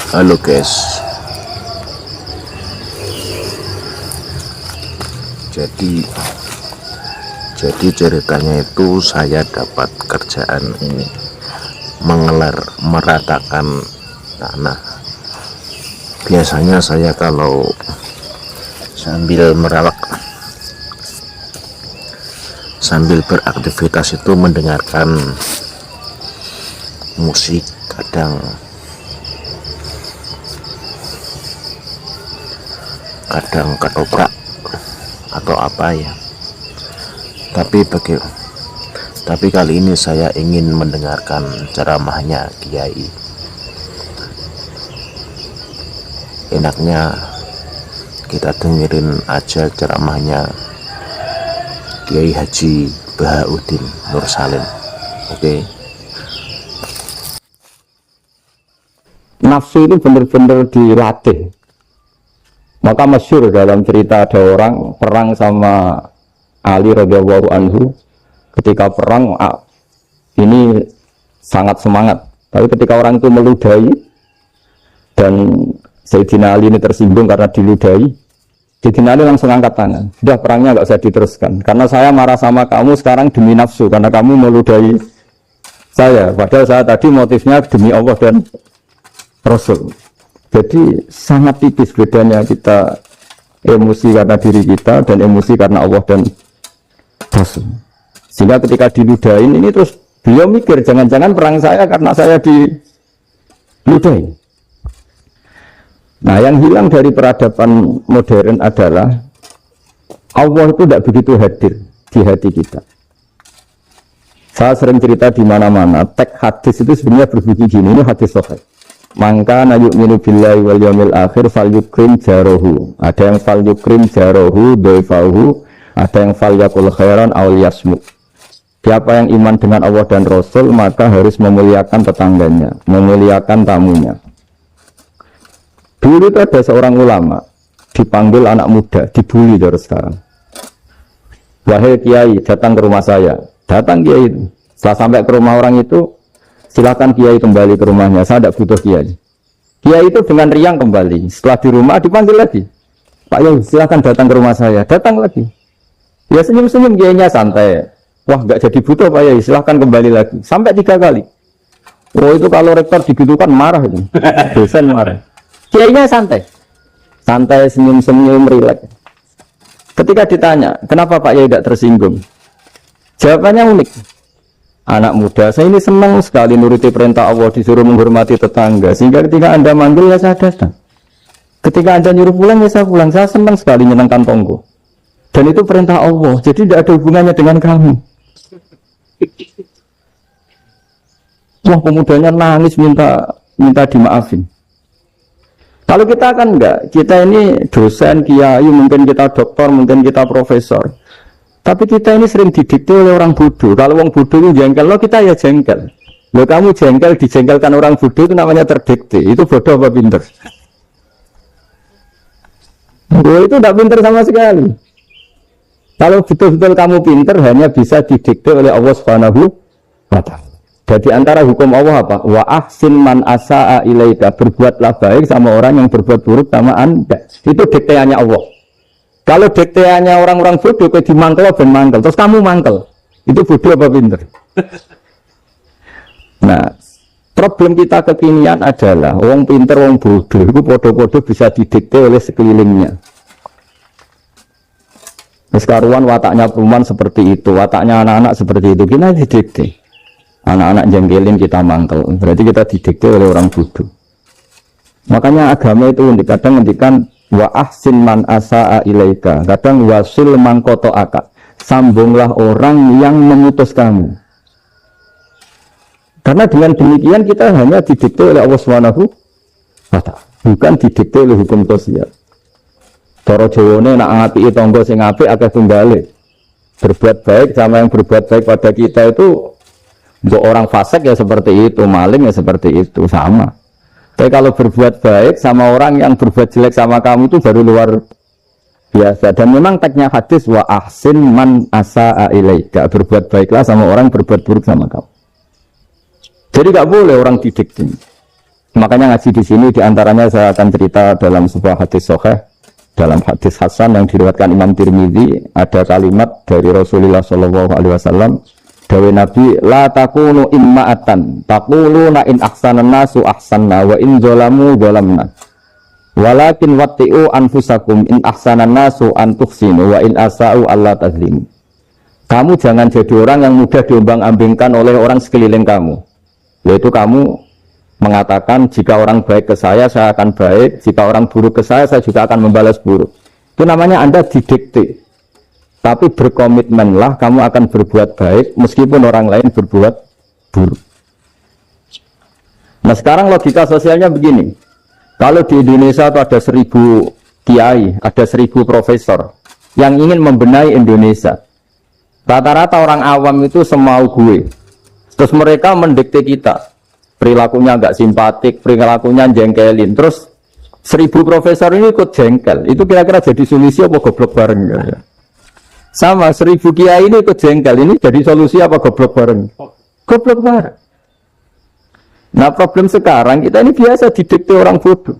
Halo guys, jadi ceritanya itu saya dapat kerjaan ini meratakan tanah. Biasanya saya kalau sambil beraktivitas itu mendengarkan musik, kadang ketoprak atau apa ya, tapi kali ini saya ingin mendengarkan ceramahnya Kiai. Enaknya kita dengerin aja ceramahnya Kiai Haji Bahauddin Nur Salim. Oke. Nafsu itu benar-benar dilatih. Maka masyhur dalam cerita ada orang perang sama Ali radhiyallahu anhu. Ketika perang ini sangat semangat. Tapi ketika orang itu meludahi dan Sayyidina Ali ini tersinggung karena diludahi, Sayyidina Ali langsung angkat tangan. Sudah, perangnya nggak usah diteruskan. Karena saya marah sama kamu sekarang demi nafsu, karena kamu meludahi saya. Padahal saya tadi motifnya demi Allah dan Rasul. Jadi sangat tipis bedanya kita emosi karena diri kita dan emosi karena Allah dan Rasul. Sehingga ketika diludahin ini terus beliau mikir, jangan-jangan perang saya karena saya diludahin. Nah, yang hilang dari peradaban modern adalah Allah itu tidak begitu hadir di hati kita. Saya sering cerita di mana-mana, teks hadis itu sebenarnya berbunyi gini, ini hadis sahih. Mangka na yu'minu billahi wal yawmil akhir fal yukrim jarohu. Ada yang fal yukrim jarohu doifahu, ada yang fal yakul khairan aw yasmuk. Siapa yang iman dengan Allah dan Rasul maka harus memuliakan tetangganya, memuliakan tamunya. Dulu itu ada seorang ulama dipanggil anak muda, dibully dari sekarang. Wahai Kiai, datang ke rumah saya. Datang Kiai itu. Setelah sampai ke rumah orang itu, silakan Kiai kembali ke rumahnya, saya tidak butuh Kiai. Kiai itu dengan riang kembali. Setelah di rumah dipanggil lagi. Pak Yai, silakan datang ke rumah saya. Datang lagi. Ya senyum-senyum, Kiainya santai. Wah, nggak jadi butuh Pak Yai, silakan kembali lagi. Sampai 3 kali. Oh, itu kalau rektor digitukan marah itu. Dosen marah. Kiainya santai. Santai, senyum-senyum, rileks. Ketika ditanya, kenapa Pak Yai tidak tersinggung? Jawabannya unik. Anak muda, saya ini senang sekali nuruti perintah Allah, disuruh menghormati tetangga. Sehingga ketika Anda manggil, ya saya datang. Ketika Anda nyuruh pulang, ya saya pulang. Saya senang sekali nyenangkan tonggo. Dan itu perintah Allah, jadi tidak ada hubungannya dengan kamu. Wah, pemudanya nangis minta dimaafin. Kalau kita kan enggak, kita ini dosen, kiai, mungkin kita dokter, mungkin kita profesor. Tapi kita ini sering didikte oleh orang bodoh. Kalau orang bodoh itu jengkel, lo kita ya jengkel. Lo kamu jengkel, dijengkelkan orang bodoh itu namanya terdikte. Itu bodoh apa pinter? Lo itu tidak pinter sama sekali. Kalau betul-betul kamu pinter, hanya bisa didikte oleh Allah Subhanahu wa ta'ala. Jadi antara hukum Allah apa? Wa ahsin man asa'a ilaika. Berbuatlah baik sama orang yang berbuat buruk sama Anda. Itu dikteannya Allah. Kalau dikteannya orang-orang bodoh, kayak dimangkel ben mangkel, terus kamu mangkel, itu bodoh apa pinter? Nah, problem kita kekinian adalah orang pinter, orang bodoh, itu bodoh-bodoh bisa didikte oleh sekelilingnya. Sekarang wataknya perumahan seperti itu, wataknya anak-anak seperti itu, kita didikte. Anak-anak jengkelin kita mangkel, berarti kita didikte oleh orang bodoh. Makanya agama itu kadang ngendikan wa ahsin man asa'a ilaika, kadang wasil man qata'aka, sambunglah orang yang memutus kamu. Karena dengan demikian kita hanya didikte oleh Allah Subhanahu wa ta'ala, bukan didikte oleh hukum sosial. Cara Jawane nak ngapiki tangga sing apik akeh tunggale. Berbuat baik sama yang berbuat baik pada kita itu, untuk orang fasik ya seperti itu, maling ya seperti itu, sama. Tapi kalau berbuat baik sama orang yang berbuat jelek sama kamu itu baru luar biasa. Dan memang teksnya hadis wa ahsin man asa'a ilaika, berbuat baiklah sama orang berbuat buruk sama kamu. Jadi gak boleh orang didikte. Makanya ngaji di sini diantaranya saya akan cerita dalam sebuah hadis sahih, dalam hadis hasan yang diriwayatkan Imam Tirmidzi ada kalimat dari Rasulullah Shallallahu Alaihi Wasallam, dawe Nabi, la takunu imma'atan, taquluna in ahsanan nasu ahsanna wa in zalamu zalamna. Walakin watti'u anfusakum in ahsanan nasu antuhsinu wa in asa'u Allah tazlimu. Kamu jangan jadi orang yang mudah diombang-ambingkan oleh orang sekeliling kamu. Yaitu kamu mengatakan jika orang baik ke saya akan baik, jika orang buruk ke saya juga akan membalas buruk. Itu namanya Anda didikte. Tapi berkomitmenlah kamu akan berbuat baik meskipun orang lain berbuat buruk. Nah sekarang logika sosialnya begini. Kalau di Indonesia itu ada 1000 kiai, ada 1000 profesor yang ingin membenahi Indonesia. Rata-rata orang awam itu semau gue. Terus mereka mendikte kita. Perilakunya nggak simpatik, perilakunya jengkelin. Terus 1000 profesor ini ikut jengkel. Itu kira-kira jadi solusi apa goblok bareng? Ya? Sama 1000 kiai ini ikut jengkel. Ini jadi solusi apa goblok bareng? Goblok bareng. Nah problem sekarang kita ini biasa didikte orang bodoh.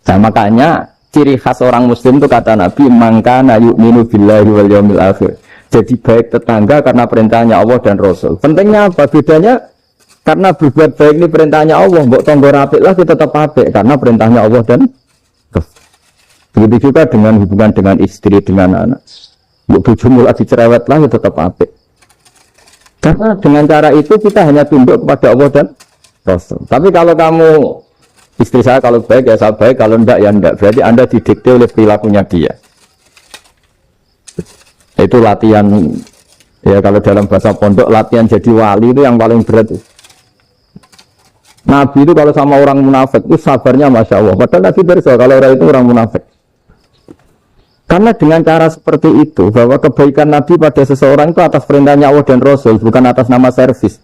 Nah makanya ciri khas orang muslim itu kata Nabi, mangkana yu'minu billahi wal yawmil akhir. Jadi baik tetangga karena perintahnya Allah dan Rasul. Pentingnya apa? Bedanya karena berbuat baik ini perintahnya Allah. Mbok tonggo apik lah kita tetap apik karena perintahnya Allah dan Rasul. Begitu juga dengan hubungan dengan istri, dengan anak. Mbok bojomu lagi cerewet lah kita tetap apik. Karena dengan cara itu kita hanya tunduk kepada Allah dan Rasul. Tapi kalau kamu istri saya kalau baik ya saya baik, kalau enggak ya enggak. Berarti Anda didikte oleh perilakunya dia. Itu latihan, ya kalau dalam bahasa pondok latihan jadi wali itu yang paling berat. Nabi itu kalau sama orang munafik itu sabarnya Masya Allah. Padahal Nabi bersa kalau orang itu orang munafik. Karena dengan cara seperti itu, bahwa kebaikan Nabi pada seseorang itu atas perintahnya Allah dan Rasul, bukan atas nama servis.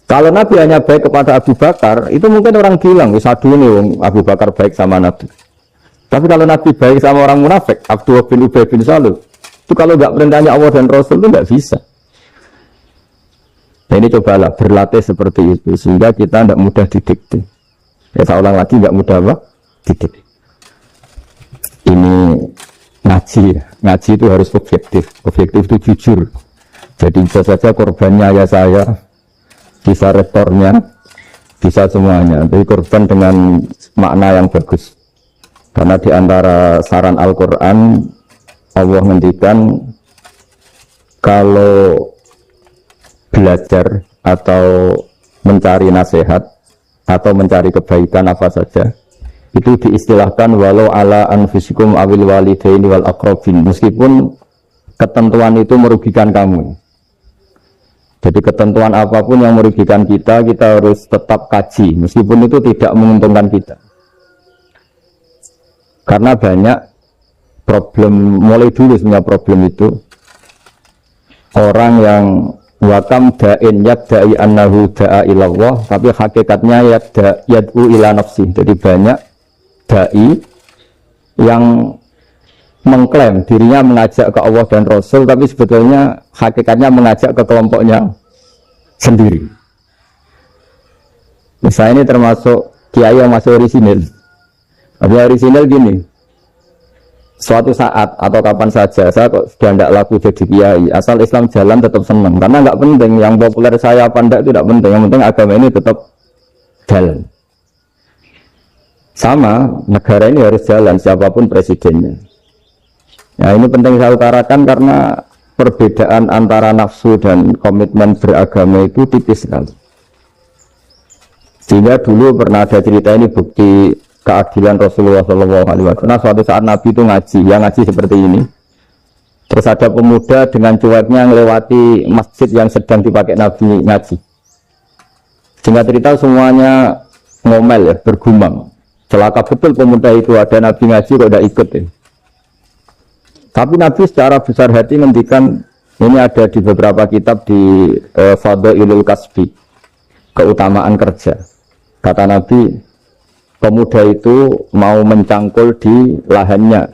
Kalau Nabi hanya baik kepada Abu Bakar, itu mungkin orang bilang, sadu nih Abu Bakar baik sama Nabi. Tapi kalau Nabi baik sama orang munafik, Abdullah bin Ubay bin Salul, itu kalau nggak perintahnya Allah dan Rasul itu nggak bisa. Nah ini cobalah berlatih seperti itu sehingga kita tidak mudah didikte. Ya saya ulang lagi nggak mudah apa? Didikte. Ini ngaji itu harus objektif. Objektif itu jujur. Jadi bisa saja korbannya ayah saya, bisa rektornya, bisa semuanya. Jadi korban dengan makna yang bagus. Karena di antara saran Al-Quran Allah ngendikan kalau belajar atau mencari nasihat atau mencari kebaikan apa saja itu diistilahkan walau ala anfusikum awil walidaini wal aqrabin, meskipun ketentuan itu merugikan kamu. Jadi ketentuan apapun yang merugikan kita harus tetap kaji meskipun itu tidak menguntungkan kita. Karena banyak problem, mulai dulu sebenarnya problem itu orang yang wakam da'in yadda'i annahu da'a ilallah tapi hakikatnya yad'u ila nafsi. Jadi banyak da'i yang mengklaim dirinya mengajak ke Allah dan Rasul tapi sebetulnya hakikatnya mengajak ke kelompoknya sendiri. Misalnya ini termasuk kiai yang masuk orisinil. Orisinil gini, suatu saat atau kapan saja saya kok sudah tidak laku jadi kiai, asal Islam jalan tetap senang, karena nggak penting yang populer saya apa enggak itu tidak penting, yang penting agama ini tetap jalan. Sama negara ini harus jalan siapapun presidennya. Ya ini penting saya utarakan karena perbedaan antara nafsu dan komitmen beragama itu tipis sekali. Sehingga dulu pernah ada cerita ini bukti keadilan Rasulullah SAW. Nah suatu saat Nabi itu ngaji, yang ngaji seperti ini. Terus ada pemuda dengan cueknya melewati masjid yang sedang dipakai Nabi ngaji. Singkat cerita semuanya ngomel ya, bergumam. Celaka betul pemuda itu, ada Nabi ngaji kok tidak ikut ya. Tapi Nabi secara besar hati ngendikan, ini ada di beberapa kitab di Fadhailul Kasbi, keutamaan kerja. Kata Nabi, pemuda itu mau mencangkul di lahannya.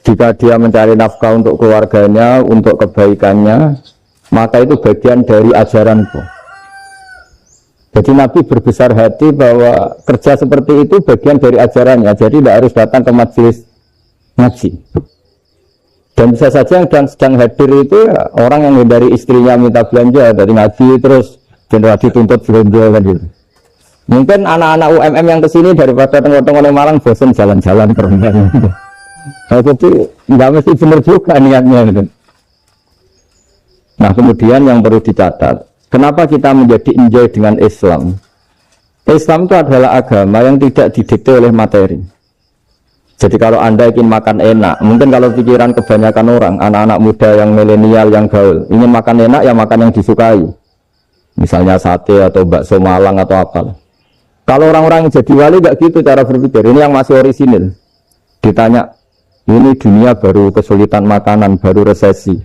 Jika dia mencari nafkah untuk keluarganya, untuk kebaikannya, maka itu bagian dari ajaranku. Jadi Nabi berbesar hati bahwa kerja seperti itu bagian dari ajarannya. Jadi tidak harus datang ke majelis ngaji. Dan bisa saja yang sedang hadir itu ya, orang yang dari istrinya minta belanja dari ngaji terus general dituntut belanja kan gitu. Mungkin anak-anak UMM yang kesini daripada tengok-tengok Malang bosan jalan-jalan ke Rembang. Nah, jadi nggak mesti benar juga niatnya gitu. Nah kemudian yang perlu dicatat, kenapa kita menjadi enjoy dengan Islam? Islam itu adalah agama yang tidak didikte oleh materi. Jadi kalau Anda ingin makan enak, mungkin kalau pikiran kebanyakan orang, anak-anak muda yang milenial, yang gaul, ingin makan enak ya makan yang disukai. Misalnya sate atau bakso Malang atau apa. Kalau orang-orang yang jadi wali gak gitu cara berpikir. Ini yang masih orisinil. Ditanya, ini dunia baru kesulitan makanan, baru resesi.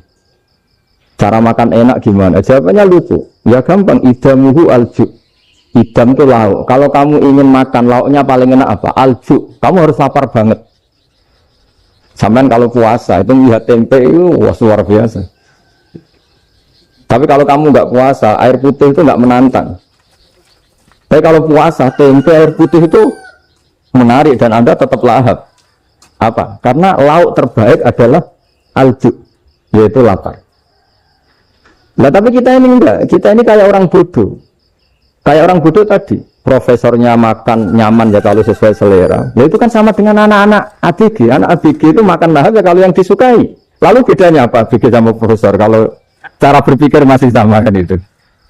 Cara makan enak gimana? Jawabannya lucu. Ya gampang, idamuhu alju. Idam itu lauk. Kalau kamu ingin makan lauknya paling enak apa? Alju. Kamu harus lapar banget. Sampai kalau puasa itu lihat tempe itu wah luar biasa. Tapi kalau kamu nggak puasa, air putih itu nggak menantang. Tapi kalau puasa, tempe air putih itu menarik dan Anda tetap lahap. Apa? Karena lauk terbaik adalah alju, yaitu lapar. Nah tapi kita ini enggak, kita ini kayak orang bodoh. Kayak orang bodoh tadi, profesornya makan nyaman ya kalau sesuai selera. Ya itu kan sama dengan anak-anak ABG. Anak ABG itu makan lahap ya kalau yang disukai. Lalu bedanya apa ABG sama profesor? Kalau cara berpikir masih sama kan itu.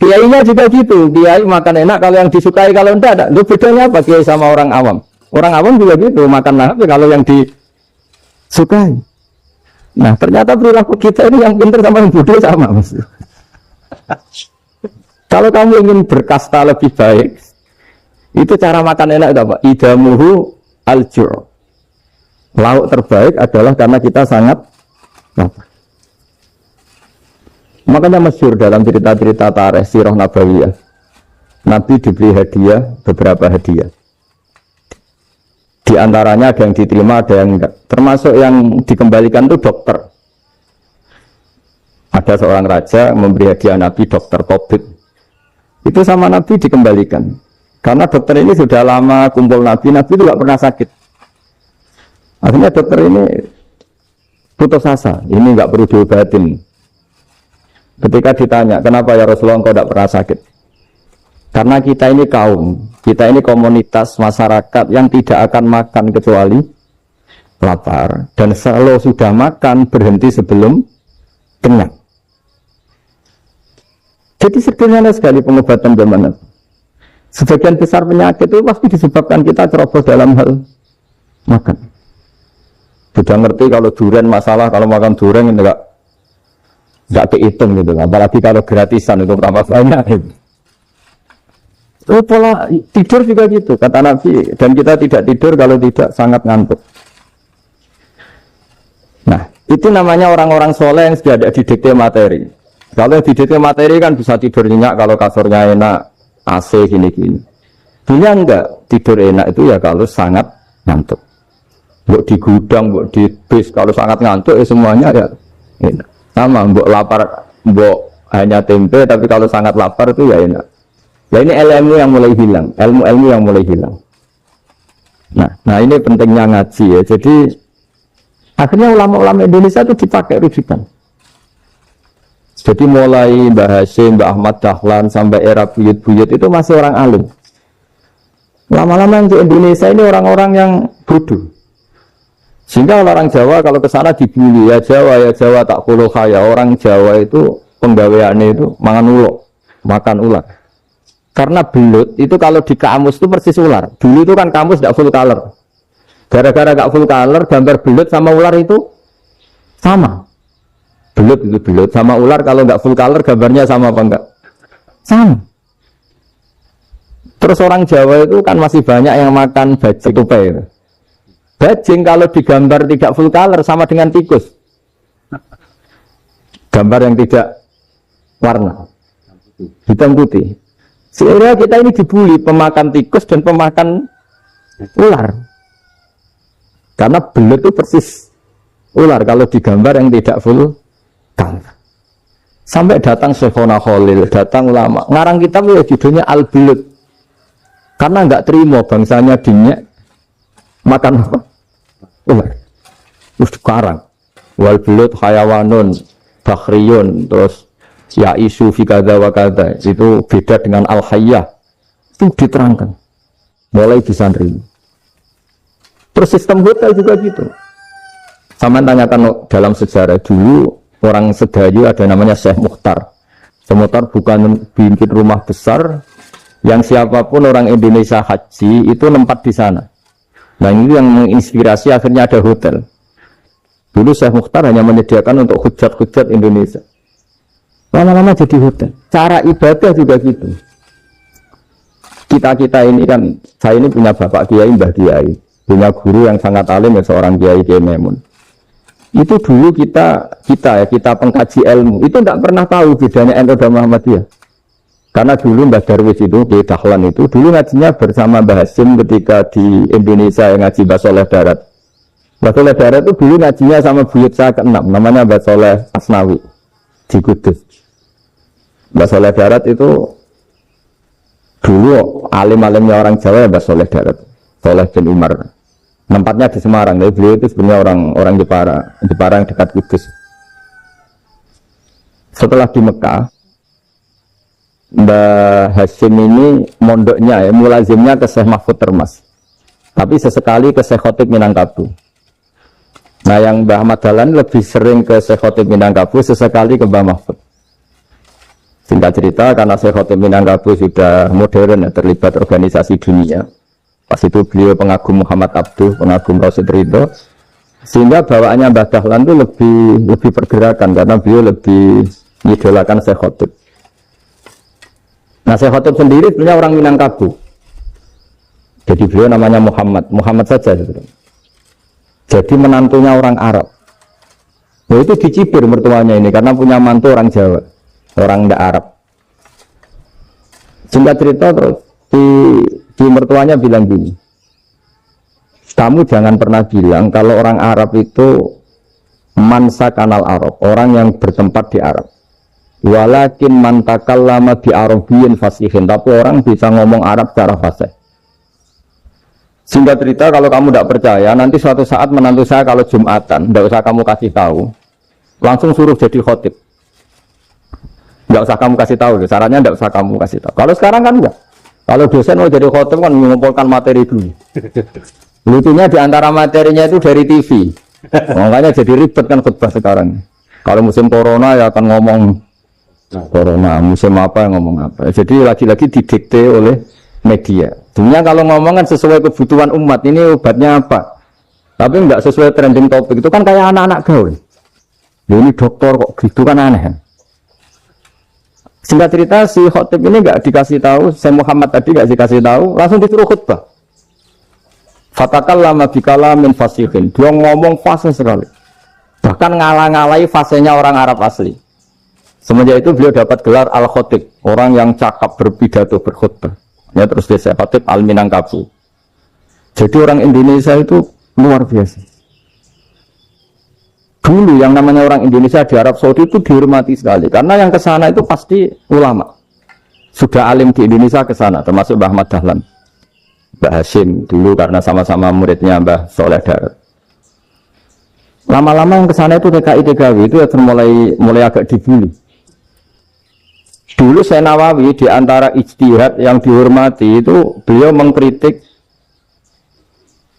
Kiainya juga gitu, kiai makan enak kalau yang disukai, kalau enggak ada. Lalu bedanya apa kiai sama orang awam? Orang awam juga gitu, makan lahap ya kalau yang disukai. Nah ternyata perilaku kita ini yang pintar sama yang bodoh sama mas. Kalau kamu ingin berkasta lebih baik, itu cara makan enak itu apa? Idamuhu al-jur. Lauk terbaik adalah karena kita sangat lapar. Makanya masyhur dalam cerita-cerita tarikh sirah nabawiyah. Nabi diberi hadiah, beberapa hadiah. Di antaranya ada yang diterima, ada yang enggak. Termasuk yang dikembalikan itu dokter. Ada seorang raja memberi hadiah Nabi dokter Tobit. Itu sama Nabi dikembalikan. Karena dokter ini sudah lama kumpul Nabi itu tidak pernah sakit. Akhirnya dokter ini putus asa, ini nggak perlu diobatin. Ketika ditanya, kenapa ya Rasulullah engkau tidak pernah sakit? Karena kita ini kaum, kita ini komunitas masyarakat yang tidak akan makan kecuali lapar. Dan kalau sudah makan, berhenti sebelum kenyang. Jadi sederhana sekali pengobatan zaman itu. Sebagian besar penyakit itu pasti disebabkan kita ceroboh dalam hal makan. Sudah ngerti kalau durian masalah, kalau makan durian enggak kehitung gitu. Apalagi kalau gratisan itu tambah banyak. Itu pola tidur juga gitu kata Nabi. Dan kita tidak tidur kalau tidak sangat ngantuk. Nah itu namanya orang-orang soleh yang sudah ada didikte materi. Kalau didikte materi kan bisa tidur nyenyak kalau kasurnya enak, AC gini-gini. Dunia enggak, tidur enak itu ya kalau sangat ngantuk. Mbok di gudang, mbok di bis, kalau sangat ngantuk ya semuanya ya enak. Sama, mbok lapar, mbok hanya tempe, tapi kalau sangat lapar itu ya enak. Ya ini ilmu yang mulai hilang, ilmu-ilmu yang mulai hilang. Nah ini pentingnya ngaji ya. Jadi akhirnya ulama-ulama Indonesia itu dipakai rujukan. Jadi mulai Mbah Hasyim, Mbah Ahmad Dahlan sampai era buyut-buyut itu masih orang alim. Lama-lama yang di Indonesia ini orang-orang yang bodoh. Sehingga orang Jawa kalau ke sana dibully, ya Jawa tak kuluh kaya. Orang Jawa itu penggaweannya itu makan ular. Karena belut itu kalau di kamus itu persis ular. Dulu itu kan kamus tidak full color. Gara-gara gak full color, gambar belut sama ular itu sama. Belut itu belut sama ular kalau nggak full color gambarnya sama apa enggak? Sama. Terus orang Jawa itu kan masih banyak yang makan bajing tupai. Bajing kalau digambar tidak full color sama dengan tikus. Gambar yang tidak warna hitam putih. Sehingga kita ini dibully pemakan tikus dan pemakan ular. Karena belut itu persis ular kalau digambar yang tidak full color. Sampai datang Syekhona Khalil, datang ulama. Ngarang kitab ya judulnya Al-Bulud. Karena nggak terima bangsanya dinyak makan apa? Ular. Terus dikarang. Wal bulud hayawanun, bakhriyun, terus ya isu fi kadza wa kadza. Itu beda dengan al-hayyah. Itu diterangkan. Mulai bisa nerima. Terus sistem hotel juga gitu. Sama tanyakan dalam sejarah dulu orang Sedayu ada namanya Syekh Mukhtar. Syekh Mukhtar bukan bikin rumah besar yang siapapun orang Indonesia haji itu nempat di sana. Nah ini yang menginspirasi akhirnya ada hotel. Dulu Syekh Mukhtar hanya menyediakan untuk hujat-hujat Indonesia. Lama-lama jadi hotel. Cara ibadah juga gitu. Kita ini kan, saya ini punya bapak kiai, mbah kiai, punya guru yang sangat alim ya seorang kiai Memun. Itu dulu kita pengkaji ilmu itu tidak pernah tahu bedanya NU dan Muhammadiyah. Karena dulu Mbah Darwis itu di Dahlan itu dulu ngajinya bersama Mbah Hasim ketika di Indonesia yang ngaji Mbah Soleh Darat. Mbah Soleh Darat itu dulu ngajinya sama buyut saya ke-6 namanya Mbah Soleh Asnawi di Kudus. Mbah Soleh Darat itu dulu alim-alimnya orang Jawa ya Mbah Soleh Darat, Soleh bin Umar. Tempatnya di Semarang, jadi beliau itu sebenarnya orang Jepara yang dekat Kudus. Setelah di Mekah, Mbah Hasyim ini mondoknya mulazimnya ke Syekh Mahfud Termas. Tapi sesekali ke Syekh Khotib Minangkabau. Nah yang Mbah Ahmad Dahlan lebih sering ke Syekh Khotib Minangkabau, sesekali ke Mbah Mahfud. Singkat cerita karena Syekh Khotib Minangkabau sudah modern ya, terlibat organisasi dunia. Pas itu beliau pengagum Muhammad Abduh, pengagum Rasid Ridho, sehingga bawaannya Mbah Dahlan itu lebih pergerakan karena beliau lebih mengidolakan Syekh Khotib. Nah Syekh Khotib sendiri sebenarnya orang Minangkabau. Jadi beliau namanya Muhammad saja. Jadi menantunya orang Arab. Nah itu dicibir mertuanya ini karena punya mantu orang Jawa, orang ndak Arab. Singkat cerita terus di mertuanya bilang gini, kamu jangan pernah bilang kalau orang Arab itu mansa kanal Arab, orang yang bertempat di Arab. Walakin mantakallama bi arabiyyin fasihin, tapi orang bisa ngomong Arab secara fasih. Singkat cerita kalau kamu tidak percaya, nanti suatu saat menantu saya kalau Jumatan, tidak usah kamu kasih tahu, langsung suruh jadi khotib. Tidak usah kamu kasih tahu, sarannya tidak usah kamu kasih tahu. Kalau sekarang kan enggak. Kalau dosen mau jadi khotib kan mengumpulkan materi dulu. Lucunya di antara materinya itu dari TV. Makanya jadi ribet kan khutbah sekarang. Kalau musim corona ya akan ngomong corona, musim apa yang ngomong apa. Jadi lagi-lagi didikte oleh media. Sebenarnya kalau ngomong kan sesuai kebutuhan umat, ini obatnya apa. Tapi enggak sesuai trending topik, itu kan kayak anak-anak gaul. Ya ini dokter kok gitu kan aneh. Singkat cerita si khotib ini enggak dikasih tahu, Syekh Muhammad tadi enggak dikasih tahu, langsung disuruh khutbah. Fatakallama bikalamin fasihin. Dia ngomong fasih sekali. Bahkan ngalah-ngalahi fasihnya orang Arab asli. Semenjak itu beliau dapat gelar Al-Khotib, orang yang cakap berpidato berkhutbah. Ya terus dia Syekh Khotib Al-Minangkabau. Jadi orang Indonesia itu luar biasa. Dulu yang namanya orang Indonesia di Arab Saudi itu dihormati sekali karena yang ke sana itu pasti ulama. Sudah alim di Indonesia ke sana, termasuk Mbah Ahmad Dahlan, Mbah Hasyim dulu karena sama-sama muridnya Mbah Soleh Darat. Lama-lama yang ke sana itu TKI-TKW itu ya mulai agak dibully. Dulu Syekh Nawawi di antara ijtihad yang dihormati itu beliau mengkritik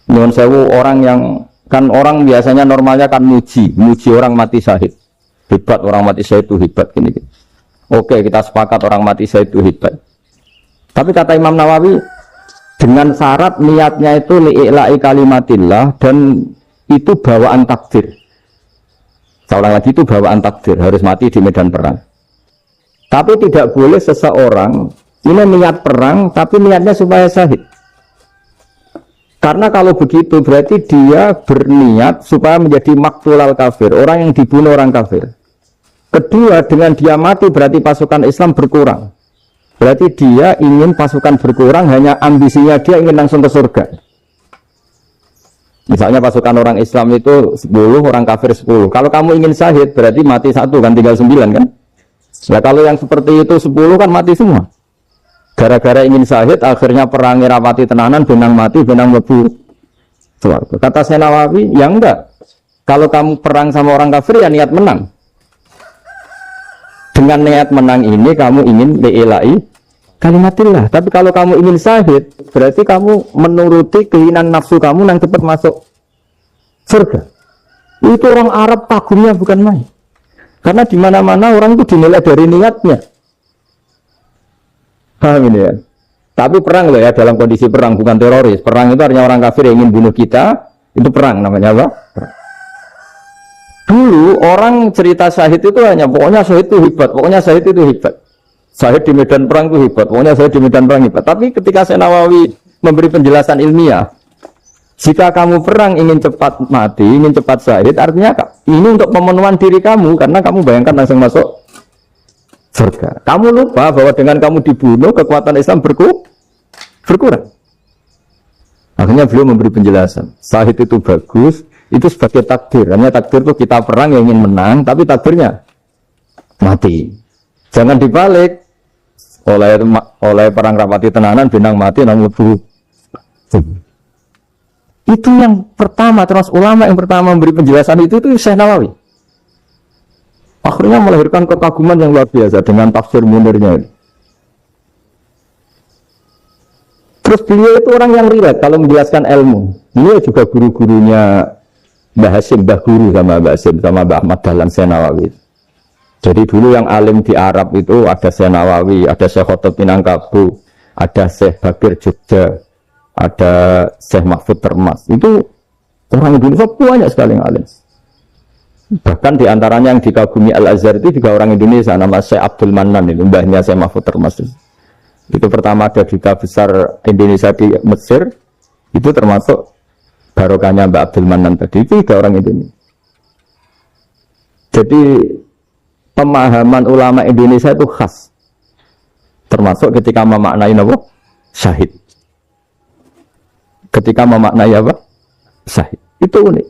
nyuwun sewu orang yang kan orang biasanya normalnya kan muji orang mati syahid. Hebat orang mati syahid itu hebat gini. Oke, kita sepakat orang mati syahid itu hebat. Tapi kata Imam Nawawi dengan syarat niatnya itu li'ila'i kalimatillah dan itu bawaan takdir. Seorang lagi itu bawaan takdir, harus mati di medan perang. Tapi tidak boleh seseorang ini niat perang tapi niatnya supaya syahid. Karena kalau begitu berarti dia berniat supaya menjadi maktulal kafir, orang yang dibunuh orang kafir. Kedua, dengan dia mati berarti pasukan Islam berkurang. Berarti dia ingin pasukan berkurang, hanya ambisinya dia ingin langsung ke surga. Misalnya pasukan orang Islam itu 10, orang kafir 10. Kalau kamu ingin syahid berarti mati 1 kan, tinggal 9 kan. Nah kalau yang seperti itu 10 kan mati semua. Gara-gara ingin syahid, akhirnya perang rapati tenanan, benang mati, benang lebu. Kata Senawawi, ya enggak. Kalau kamu perang sama orang kafir, ya niat menang. Dengan niat menang ini, kamu ingin li'ilai kalimatillah. Tapi kalau kamu ingin syahid, berarti kamu menuruti keinginan nafsu kamu yang cepat masuk surga. Itu orang Arab kagumnya bukan main. Karena di mana-mana orang itu dinilai dari niatnya. Paham ini ya? Tapi perang loh ya, dalam kondisi perang, bukan teroris. Perang itu artinya orang kafir yang ingin bunuh kita, itu perang namanya apa? Perang. Dulu orang cerita syahid itu hanya pokoknya syahid itu hebat, pokoknya syahid itu hebat. Syahid di medan perang itu hebat, pokoknya syahid di medan perang hebat. Tapi ketika Senawawi memberi penjelasan ilmiah, jika kamu perang ingin cepat mati, ingin cepat syahid, artinya ini untuk pemenuhan diri kamu, karena kamu bayangkan langsung masuk surga. Kamu lupa bahwa dengan kamu dibunuh, kekuatan Islam berkurang. Akhirnya beliau memberi penjelasan. Syahid itu bagus, itu sebagai takdir. Hanya takdir itu kita perang yang ingin menang, tapi takdirnya mati. Jangan dibalik. Oleh perang rapati tenanan, benang mati, nang lebu. Itu yang pertama, terus ulama yang pertama memberi penjelasan itu Syekh Nawawi. Akhirnya melahirkan kekaguman yang luar biasa dengan tafsir Munirnya ini. Terus beliau itu orang yang riwayat kalau menjelaskan ilmu. Beliau juga guru-gurunya Mbah Hasyim, Mbah Guru sama Mbah Hasyim sama Mbah Ahmad Dahlan Syekh Nawawi. Jadi dulu yang alim di Arab itu ada Syekh Nawawi, ada Syekh Khotob Minangkabau, ada Syekh Bakir Jogja, ada Syekh Mahfud Termas. Itu orang Indonesia banyak sekali yang alim. Bahkan diantaranya yang dikagumi Al-Azhar itu juga orang Indonesia, nama Syekh Abdul Manan, itu mbahnya Syekh Mahfud Termas. Itu pertama ada duta besar Indonesia di Mesir, itu termasuk barokahnya Mbak Abdul Manan tadi, itu juga orang Indonesia. Jadi pemahaman ulama Indonesia itu khas, termasuk ketika memaknai apa? Syahid. Ketika memaknai apa? Syahid. Itu unik.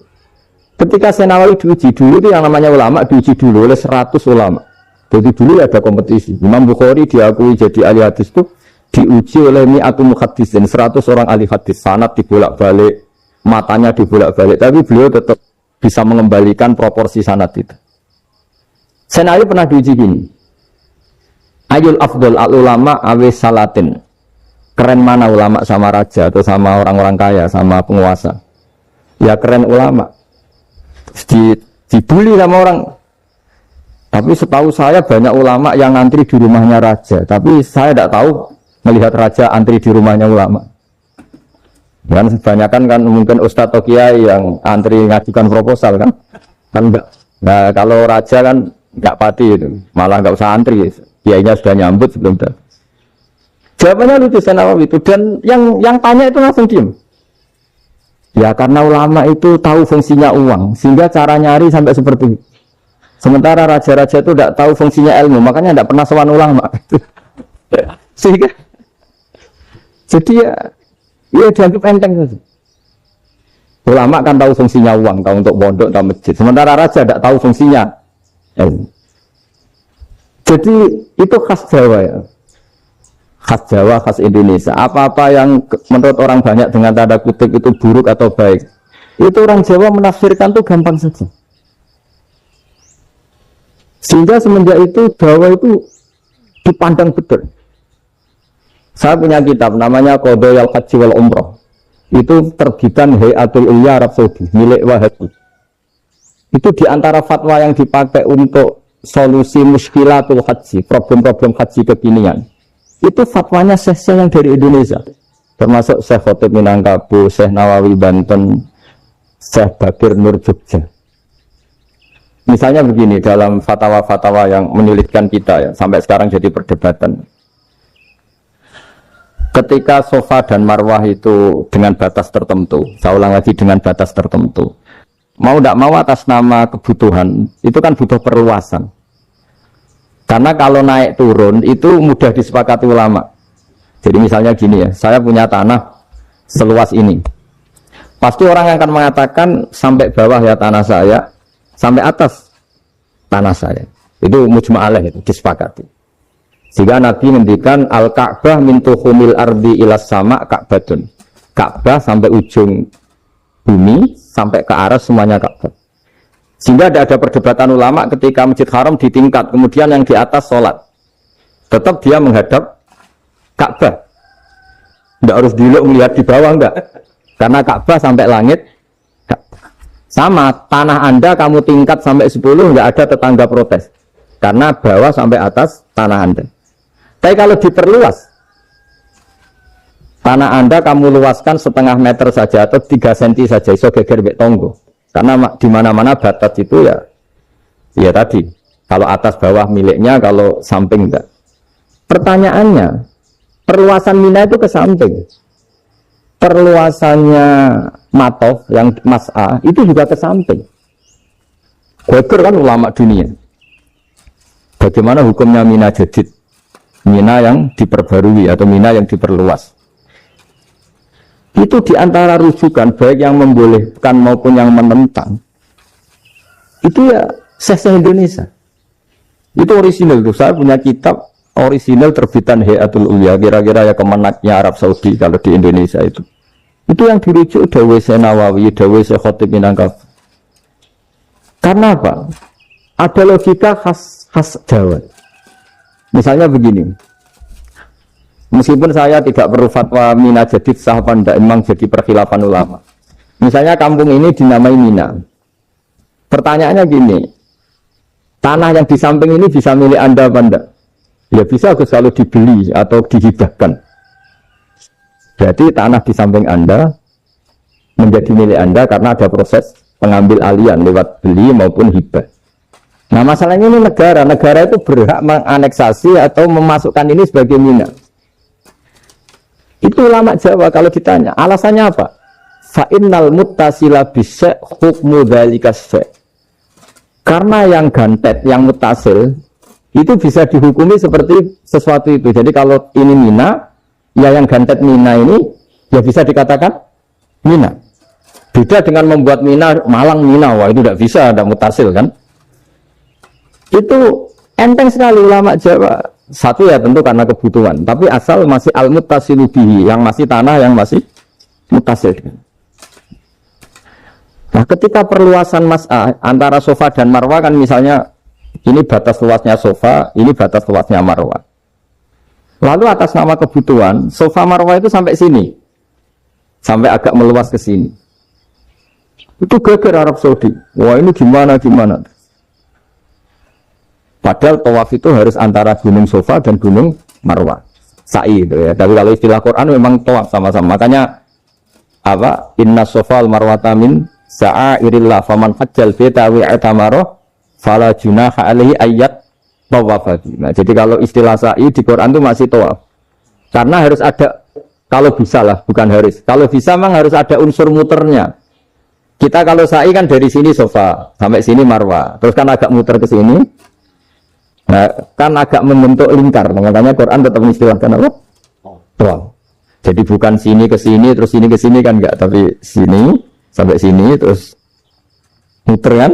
Ketika Senawawi diuji dulu itu yang namanya ulama diuji dulu oleh 100 ulama. Jadi dulu ada kompetisi. Imam Bukhari diakui jadi ahli hadis itu diuji oleh mi'atu muhaddisin, 100 orang ahli hadis. Sanad dibolak-balik, matanya dibolak-balik, tapi beliau tetap bisa mengembalikan proporsi sanad itu. Senawawi pernah diuji gini. Ayul afdol al ulama awis salatin. Keren mana ulama sama raja atau sama orang-orang kaya, sama penguasa? Ya keren ulama. Dibully sama orang. Tapi setahu saya banyak ulama yang antri di rumahnya raja. Tapi saya tidak tahu melihat raja antri di rumahnya ulama. Dan kebanyakan kan mungkin ustadz atau kiai yang antri ngajukan proposal kan. Kan enggak. Nah kalau raja kan enggak pati itu. Malah enggak usah antri. Kiainya sudah nyambut sebelum itu. Jawabannya lucu Senawawi itu. Dan yang tanya itu langsung diem. Ya karena ulama itu tahu fungsinya uang, sehingga cara nyari sampai seperti itu. Sementara raja-raja itu tidak tahu fungsinya ilmu, makanya tidak pernah sowan ulama. Sehingga, jadi ya dianggap enteng saja. Ulama kan tahu fungsinya uang, tahu untuk pondok, tahu masjid. Sementara raja tidak tahu fungsinya ilmu. Jadi itu khas Jawa ya. Khas Jawa, khas Indonesia. Apa-apa yang menurut orang banyak dengan tanda kutip itu buruk atau baik, itu orang Jawa menafsirkan itu gampang saja. Sehingga semenjak itu Jawa itu dipandang betul. Saya punya kitab namanya Qadayal Haji wal Umroh. Itu terbitan Hayatul Ulya Arab Saudi, milik Wahabi. Itu diantara fatwa yang dipakai untuk solusi muskilatul haji, problem-problem haji kekinian. Itu fatwanya syekh yang dari Indonesia, termasuk Syekh Khotob Minangkabau, Syekh Nawawi Banten, Syekh Bakir Nur Jogja. Misalnya begini, dalam fatwa-fatwa yang menyulitkan kita ya, sampai sekarang jadi perdebatan. Ketika sofa dan marwah itu dengan batas tertentu, saya ulang lagi dengan batas tertentu, mau tidak mau atas nama kebutuhan, itu kan butuh perluasan. Karena kalau naik turun itu mudah disepakati ulama. Jadi misalnya gini ya, saya punya tanah seluas ini. Pasti orang yang akan mengatakan sampai bawah ya tanah saya, sampai atas tanah saya. Itu mujma' alaih, itu disepakati. Sehingga Nabi ngendikan al-Ka'bah min tuhumil ardi ilas sama Ka'batun. Ka'bah sampai ujung bumi sampai ke aras semuanya Ka'bah. Sehingga ada perdebatan ulama ketika Masjid Haram di tingkat, kemudian yang di atas sholat. Tetap dia menghadap Ka'bah. Tidak harus dulu melihat di bawah, enggak. Karena Ka'bah sampai langit. Sama, tanah Anda kamu tingkat sampai 10, enggak ada tetangga protes. Karena bawah sampai atas tanah Anda. Tapi kalau diperluas, tanah Anda kamu luaskan setengah meter saja atau 3 cm saja, iso geger mbek tonggo. Karena di mana-mana batas itu ya tadi. Kalau atas bawah miliknya, kalau samping enggak. Pertanyaannya, perluasan Mina itu ke samping. Perluasannya Matof yang Mas'ah itu juga ke samping. Geger kan ulama dunia. Bagaimana hukumnya Mina Jadid? Mina yang diperbarui atau Mina yang diperluas. Itu diantara rujukan baik yang membolehkan maupun yang menentang. Itu ya Syekh Indonesia. Itu orisinal tuh. Saya punya kitab orisinal terbitan Hayatul Ulya, kira-kira ya kemenaknya Arab Saudi kalau di Indonesia itu. Itu yang dirujuk Dawe Syekh Nawawi, Dawe Syekh Khatib Minangkab. Karena apa? Ada logika khas Jawa. Misalnya begini. Meskipun saya tidak perlu fatwa Mina Jadid sah apa enggak, memang jadi perkhilafan ulama. Misalnya kampung ini dinamai Mina. Pertanyaannya gini, tanah yang di samping ini bisa milik Anda apa enggak? Ya bisa selalu dibeli atau dihibahkan. Berarti tanah di samping Anda menjadi milik Anda karena ada proses pengambil alian lewat beli maupun hibah. Nah masalahnya ini negara itu berhak menganeksasi atau memasukkan ini sebagai Mina. Itu ulama Jawa kalau ditanya, alasannya apa? Fa'innal muttasila bisyai' hukmu dzalika syai'. Karena yang gantet, yang mutasil itu bisa dihukumi seperti sesuatu itu. Jadi kalau ini Mina, ya yang gantet Mina ini ya bisa dikatakan Mina. Beda dengan membuat Mina Malang Mina, wah itu tidak bisa, tidak mutasil kan? Itu enteng sekali ulama Jawa. Satu ya tentu karena kebutuhan, tapi asal masih al-muttasilu bihi, yang masih tanah yang masih mutasil. Nah, ketika perluasan mas'ah antara sofa dan marwah kan misalnya ini batas luasnya sofa, ini batas luasnya marwah. Lalu atas nama kebutuhan, sofa marwah itu sampai sini. Sampai agak meluas ke sini. Itu geger Arab Saudi. Wah, ini gimana? Padahal tawaf itu harus antara gunung Sofa dan gunung Marwah. Sa'i itu ya. Tapi kalau istilah Quran memang tawaf sama-sama. Makanya apa? Inna Sofa al-Marwata min sa'airillah faman hajjal baita wa i'tamara fala junaha alaihi ayyat tawafati. Nah, jadi kalau istilah sa'i di Quran itu masih tawaf. Karena harus ada, kalau bisa lah, bukan harus. Kalau bisa memang harus ada unsur muternya. Kita kalau sa'i kan dari sini Sofa sampai sini Marwah. Terus kan agak muter ke sini. Nah, kan agak membentuk lingkar, makanya Quran tetap mengistilahkan apa? Tawaf. Jadi bukan sini ke sini, terus sini ke sini kan enggak, tapi sini sampai sini, terus muter kan,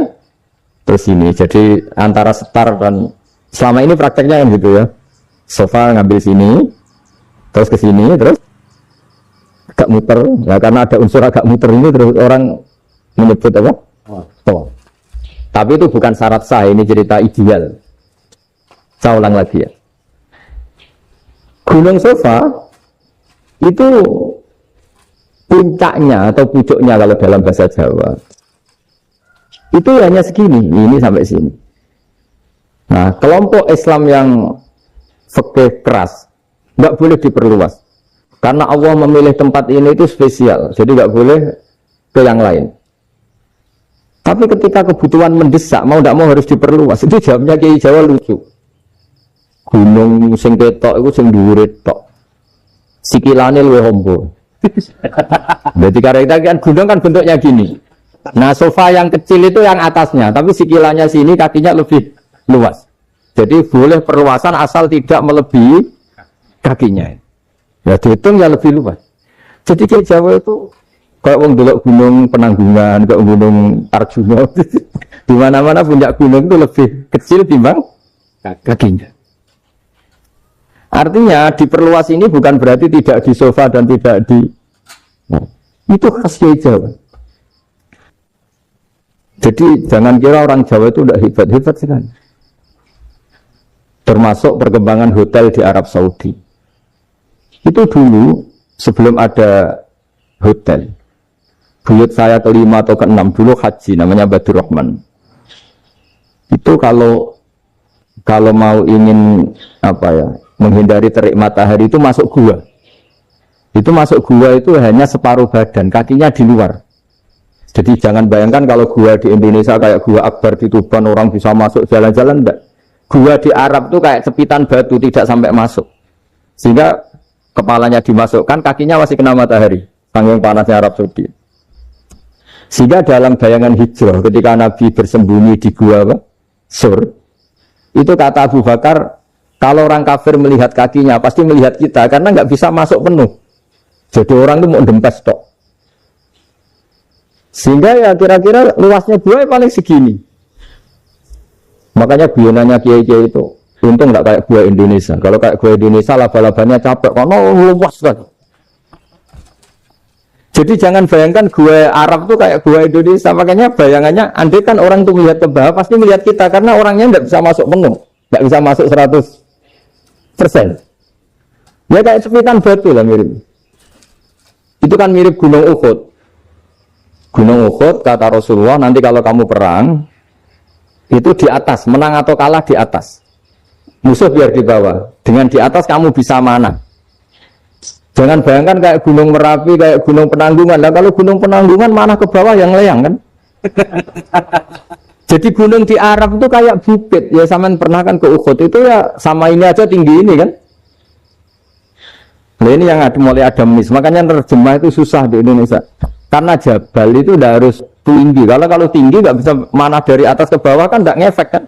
terus sini. Jadi antara setar dan selama ini prakteknya kan gitu ya. Sofa ngambil sini, terus ke sini, terus agak muter. Ya karena ada unsur agak muter ini, terus orang menyebut apa? Tawaf. Tapi itu bukan syarat sah, ini cerita ideal. Saya ulang lagi ya. Gunung Sofa itu puncaknya atau pucuknya kalau dalam bahasa Jawa itu hanya segini, ini sampai sini. Nah, kelompok Islam yang fikih keras nggak boleh diperluas karena Allah memilih tempat ini itu spesial, jadi nggak boleh ke yang lain. Tapi ketika kebutuhan mendesak, mau tidak mau harus diperluas. Itu jawabnya Kiai Jawa lucu. Gunung sing ketok iku sing dhuwure tok. Sikilane luwih ombo. Berarti karena kan gunung kan bentuknya gini. Nah, sofa yang kecil itu yang atasnya, tapi sikilannya sini kakinya lebih luas. Jadi boleh perluasan asal tidak melebihi kakinya. Ya dihitung ya lebih luas. Jadi Kiai Jawa itu Kayak wong delok gunung Penanggungan, kayak gunung Arjuna. Di mana-mana puncak gunung itu lebih kecil timbang kakinya. Artinya diperluas ini bukan berarti tidak di sofa dan tidak di itu khas Jawa. Jadi jangan kira orang Jawa itu udah hebat-hebat sekali. Termasuk perkembangan hotel di Arab Saudi. Itu dulu sebelum ada hotel. Buyut saya kelima atau keenam dulu haji, namanya Badur Rahman. Itu kalau mau ingin menghindari terik matahari itu masuk gua. Itu masuk gua itu hanya separuh badan, kakinya di luar. Jadi jangan bayangkan kalau gua di Indonesia kayak gua Akbar di Tuban orang bisa masuk jalan-jalan, enggak. Gua di Arab tuh kayak cepitan batu, tidak sampai masuk. Sehingga kepalanya dimasukkan, kakinya masih kena matahari. Saking panasnya Arab Saudi. Sehingga dalam bayangan hijrah ketika Nabi bersembunyi di gua Sur, itu kata Abu Bakar, kalau orang kafir melihat kakinya pasti melihat kita karena nggak bisa masuk penuh. Jadi orang itu mau dempes tok. Sehingga ya kira-kira luasnya gua paling segini. Makanya bienanya kiai-kiai itu untung nggak kayak gua Indonesia. Kalau kayak gua Indonesia laba-labanya capek karena luas kan. Jadi jangan bayangkan gua Arab tuh kayak gua Indonesia. Makanya bayangannya andai kan orang tuh melihat ke bawah pasti melihat kita karena orangnya nggak bisa masuk penuh, nggak bisa masuk 100%. Ya kayak cepitan batu lah mirip. Itu kan mirip Gunung Uhud. Gunung Uhud kata Rasulullah nanti kalau kamu perang itu di atas, menang atau kalah di atas. Musuh biar di bawah. Dengan di atas kamu bisa mana? Jangan bayangkan kayak Gunung Merapi, kayak Gunung Penanggungan. Nah kalau Gunung Penanggungan mana ke bawah yang layang kan? Jadi gunung di Arab itu kayak bukit. Ya sampean pernah kan ke Uhud itu ya sama ini aja tinggi ini kan? Nah ini yang mulai ada mis. Makanya terjemah itu susah di Indonesia. Karena jabal itu udah harus tinggi. Kalau tinggi nggak bisa mana dari atas ke bawah kan nggak ngefek kan?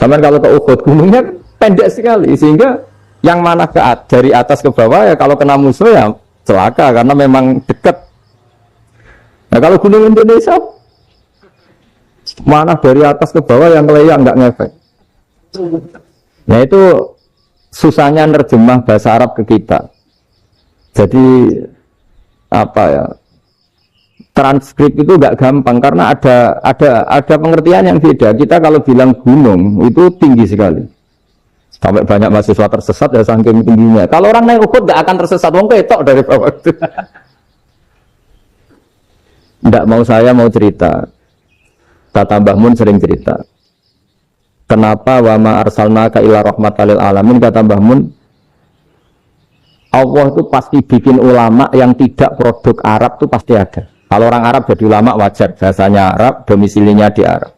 Sampai kalau ke Uhud gunungnya pendek sekali sehingga yang mana dari atas ke bawah ya kalau kena musuh ya celaka karena memang dekat. Nah kalau gunung Indonesia mana dari atas ke bawah yang layang nggak ngefek. Nah itu susahnya nerjemah bahasa Arab ke kita. Jadi transkrip itu nggak gampang karena ada pengertian yang beda. Kita kalau bilang gunung itu tinggi sekali. Sampai banyak mahasiswa tersesat ya saking tingginya. Kalau orang naik Uhud nggak akan tersesat, wong ketok dari bawah itu. Nggak mau cerita. Kata Mbah Mun sering cerita. Kenapa wa ma arsalnaka illa rahmatal lil alamin, kata Mbah Mun. Allah itu pasti bikin ulama yang tidak produk Arab itu pasti ada. Kalau orang Arab jadi ulama wajar, bahasanya Arab, domisilinya di Arab.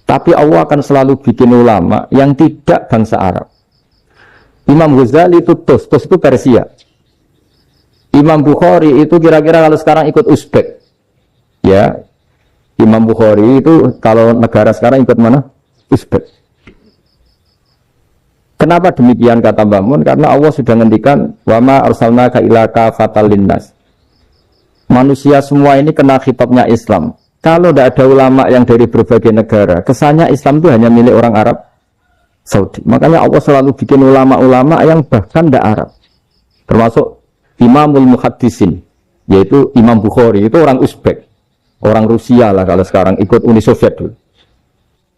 Tapi Allah akan selalu bikin ulama yang tidak bangsa Arab. Imam Ghazali itu Tus itu Persia. Imam Bukhari itu kira-kira kalau sekarang ikut Uzbek. Ya, Imam Bukhari itu kalau negara sekarang ikut mana? Uzbek. Kenapa demikian kata Mbah Mun? Karena Allah sudah ngendikan wa ma arsalnaka illa kafatan linnas. Manusia semua ini kena khitabnya Islam. Kalau tidak ada ulama yang dari berbagai negara, kesannya Islam itu hanya milik orang Arab Saudi. Makanya Allah selalu bikin ulama-ulama yang bahkan tidak Arab. Termasuk Imamul Muhaddisin, yaitu Imam Bukhari, itu orang Uzbek. Orang Rusia lah kalau sekarang ikut Uni Soviet dulu.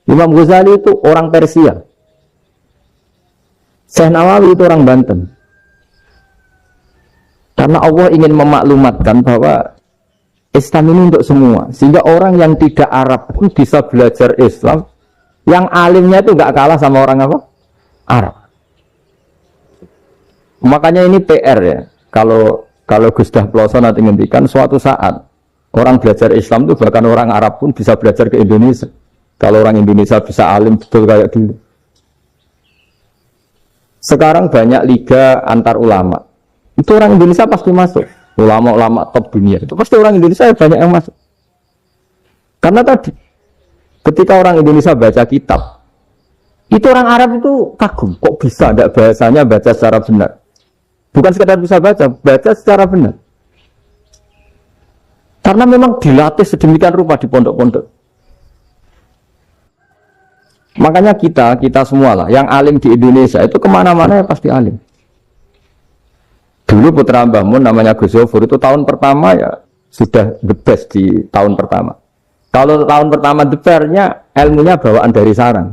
Imam Ghazali itu orang Persia. Syekh Nawawi itu orang Banten. Karena Allah ingin memaklumatkan bahwa Islam ini untuk semua, sehingga orang yang tidak Arab pun bisa belajar Islam. Yang alimnya itu nggak kalah sama orang apa? Arab. Makanya ini PR ya. Kalau Gustav Ploso nanti ngendikan suatu saat orang belajar Islam itu bahkan orang Arab pun bisa belajar ke Indonesia. Kalau orang Indonesia bisa alim betul kayak dulu. Sekarang banyak liga antar ulama. Itu orang Indonesia pasti masuk. Ulama-ulama top dunia itu pasti orang Indonesia banyak yang masuk. Karena tadi ketika orang Indonesia baca kitab, itu orang Arab itu kagum, kok bisa tidak bahasanya baca secara benar. Bukan sekedar bisa baca secara benar. Karena memang dilatih sedemikian rupa di pondok-pondok. Makanya kita semua lah, yang alim di Indonesia itu kemana-mana ya pasti alim. Dulu putra Mbah Mun namanya Gus Zofur itu tahun pertama ya sudah the best di tahun pertama. Kalau tahun pertama the best-nya ilmunya bawaan dari sarang,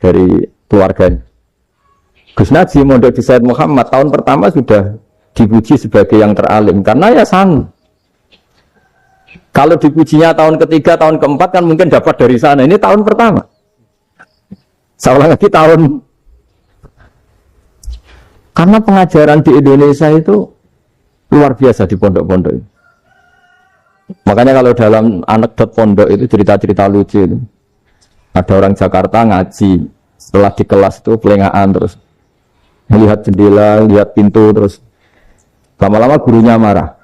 dari keluarganya. Gus Najib mondok di Said Muhammad tahun pertama sudah dipuji sebagai yang teralim karena ya sanggup. Kalau dipujinya tahun ketiga, tahun keempat kan mungkin dapat dari sana. Ini tahun pertama. Seolah lagi tahun. Karena pengajaran di Indonesia itu luar biasa di pondok-pondok. Makanya kalau dalam anekdot pondok itu cerita-cerita lucu itu. Ada orang Jakarta ngaji, setelah di kelas itu pelengahan terus. Melihat jendela, lihat pintu terus. Lama-lama gurunya marah.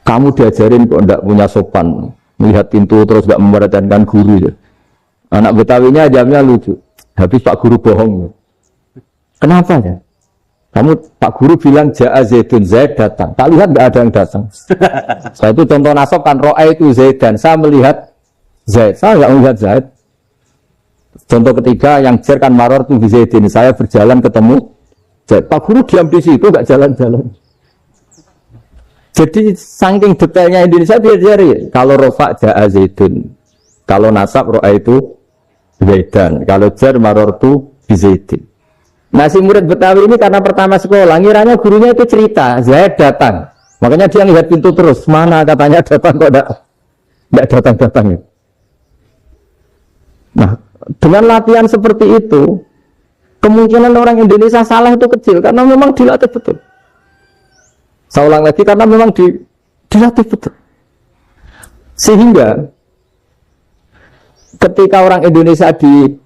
Kamu diajarin kok enggak punya sopan. Melihat pintu terus enggak memperhatikan guru. Anak Betawinya jamnya lucu. Habis Pak Guru bohong. Kenapa ya? Kamu Pak Guru bilang Ja'a Zaidun, Zaid datang. Tak lihat enggak ada yang datang. Saya itu contoh nasab kan ro'a itu Zaidan. Saya melihat Zaid. Saya enggak melihat Zaid. Contoh ketiga yang jer kan maror itu Zaidin. Saya berjalan ketemu Zaid. Pak Guru diam di situ enggak jalan-jalan. Jadi saking detailnya Indonesia dia cari. Kalau rofa Ja'a Zaidun. Kalau nasab ro'a itu Zaidan, kalau jar marortu bizaidin. Nah si murid Betawi ini karena pertama sekolah, ngiranya gurunya itu cerita, Zaid datang. Makanya dia lihat pintu terus, mana katanya datang kok enggak datang-datang. Nah dengan latihan seperti itu, kemungkinan orang Indonesia salah itu kecil, karena memang dilatih betul. Saya ulang lagi, karena memang dilatih betul. Sehingga ketika orang Indonesia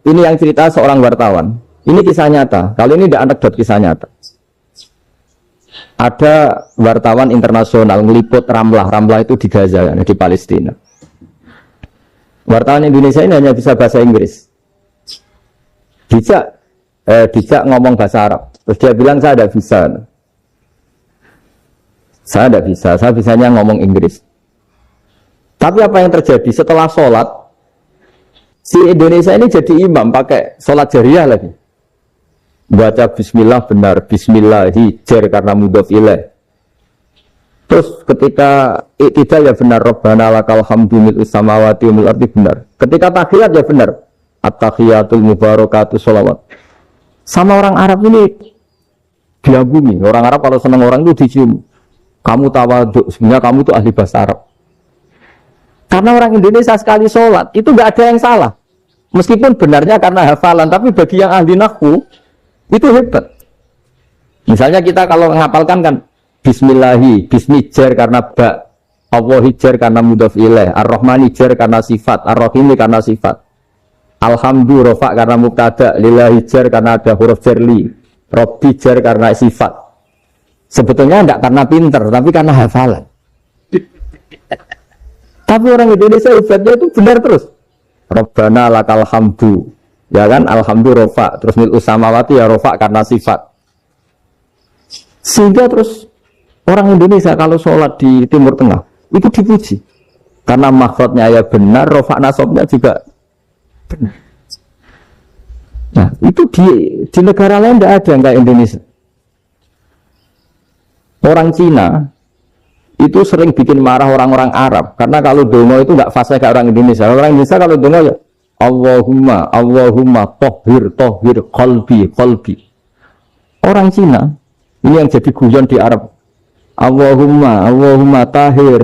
ini yang cerita seorang wartawan, ini kisah nyata. Kali ini tidak anekdot, kisah nyata. Ada wartawan internasional meliput Ramlah itu di Gaza, di Palestina. Wartawan Indonesia ini hanya bisa bahasa Inggris. Dijak ngomong bahasa Arab. Terus dia bilang saya tidak bisa. Saya tidak bisa, saya bisanya ngomong Inggris. Tapi apa yang terjadi setelah sholat? Si Indonesia ini jadi imam pakai sholat jariah lagi. Baca bismillah benar, bismillahi jar karena mudhof ilaih. Terus ketika iktidal ya benar, Rabbana lakal hamdu mil'us samawati wa mil'ul ardi benar. Ketika tahiyat ya benar, at-tahiyatul mubarakatuh sholawat. Sama orang Arab ini diagumi. Orang Arab kalau senang orang itu dicium. Kamu tawaduk, sebenarnya kamu itu ahli bahasa Arab. Karena orang Indonesia sekali sholat, itu nggak ada yang salah. Meskipun benarnya karena hafalan, tapi bagi yang ahli nahwu, itu hebat. Misalnya kita kalau menghafalkan kan, Bismillahi, Bismi jar karena ba, Allah jar karena mudhof ilaih, Ar-Rahmani jar karena sifat, Ar-Rahimi karena sifat, Alhamdu rofa karena mubtada, Lillahi jar karena ada huruf jarli, Robbi jar karena sifat. Sebetulnya tidak karena pinter, tapi karena hafalan. Tapi orang Indonesia hebatnya itu benar terus. Rabbana lakal hamdu, ya kan? Alhamdu rofa, terus mil'us samawati ya rofa karena sifat. Sehingga terus orang Indonesia kalau sholat di Timur Tengah itu dipuji karena makhrajnya ya benar, rofa nasabnya juga benar. Nah itu di negara lain tidak ada yang kayak Indonesia. Orang Cina itu sering bikin marah orang-orang Arab karena kalau dongo itu nggak fasih kayak orang Indonesia. Orang Indonesia kalau dongo ya Allahumma tohhir qalbi. Orang Cina ini yang jadi guyon di Arab. Allahumma tahir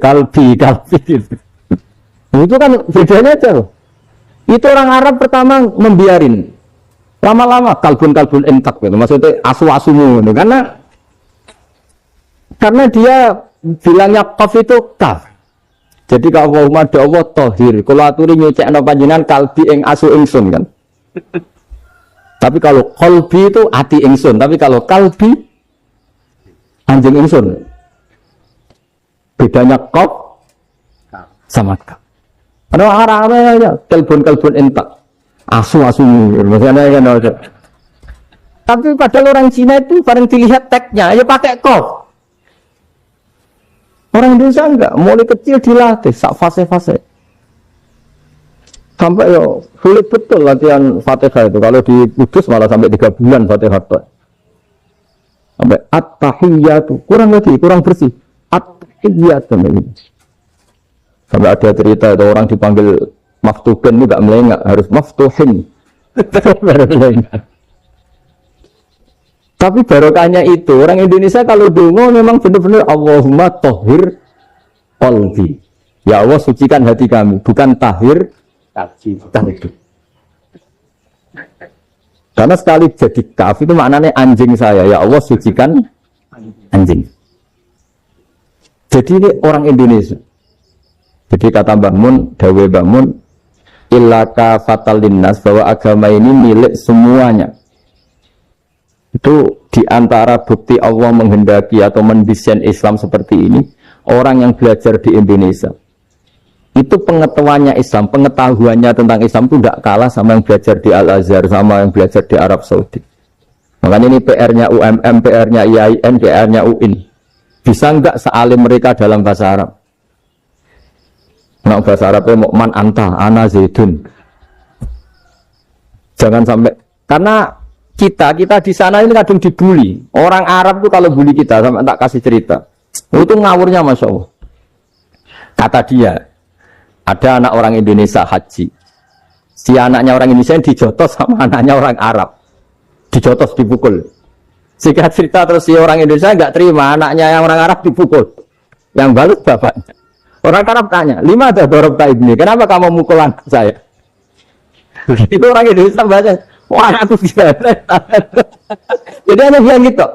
kalbi. Itu kan bedanya aja loh. Itu orang Arab pertama membiarin. Lama-lama kalbun entak gitu. Maksudnya asu-asumu gitu. Karena dia bilangnya qaf itu kaf. Jadi kalau Allahumma da'wa tohir. Kalau aturi nyucekno panjenengan kalbi ing asu ingsun kan. Tapi kalau qalbi itu hati ingsun. Tapi kalau kalbi anjing ingsun. Bedanya qaf sama kaf. Ada arah-arah aja. Kalbun entak. Asu-asumu. Maksudnya kan ada. Tapi padahal orang Cina itu bareng dilihat teksnya ya pakai qaf. Orang Indonesia enggak, mulai kecil dilatih, sak fase-fase. Sampai yo sulit betul latihan Fatihah itu. Kalau di Kudus malah sampai 3 bulan Fatihah itu. Sampai at-tahiyyatu, kurang lagi, kurang bersih. At-tahiyyatu ini. Sampai ada cerita itu orang dipanggil maftuhin itu enggak melengak, harus maftuhin. Tapi barokahnya itu orang Indonesia kalau dongo memang benar-benar Allahumma tahhir qalbi. Ya Allah sucikan hati kami, bukan tahhir qalbi. Karena sekali jadi kaf itu maknanya anjing saya. Ya Allah sucikan anjing. Jadi ini orang Indonesia. Jadi kata Mbah Mun, dawe Mbah Mun, illaka fatal linnas, bahwa agama ini milik semuanya. Itu diantara bukti Allah menghendaki atau mendesain Islam seperti ini, orang yang belajar di Indonesia itu pengetahuannya Islam, pengetahuannya tentang Islam itu tidak kalah sama yang belajar di Al-Azhar, sama yang belajar di Arab Saudi. Makanya ini PR-nya UMM, PR-nya IAIN, PR-nya UIN. Bisa enggak sealim mereka dalam bahasa Arab? Nah, bahasa Arabnya mau man anta, ana zaidun. Jangan sampai, karena kita di sana ini kadang dibully. Orang Arab tuh kalau bully kita, sampai tak kasih cerita. Itu ngawurnya Masya Allah. Kata dia, ada anak orang Indonesia haji. Si anaknya orang Indonesia dijotos sama anaknya orang Arab. Dijotos, dipukul. Sehingga cerita terus si orang Indonesia nggak terima, anaknya yang orang Arab dipukul. Yang balut bapaknya. Orang Arab tanya, 5 ada dorok tak ini, kenapa kamu mukul anak saya? Itu orang Indonesia baca. Wah, aku gila. Jadi ada bilang gitu.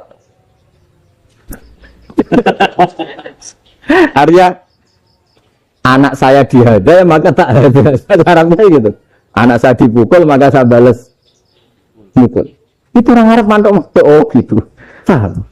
Artinya anak saya dihadai maka tak ada. Arabnya gitu. Anak saya dipukul maka saya balas mukul. Itu orang Arab mantuk oh gitu. Paham?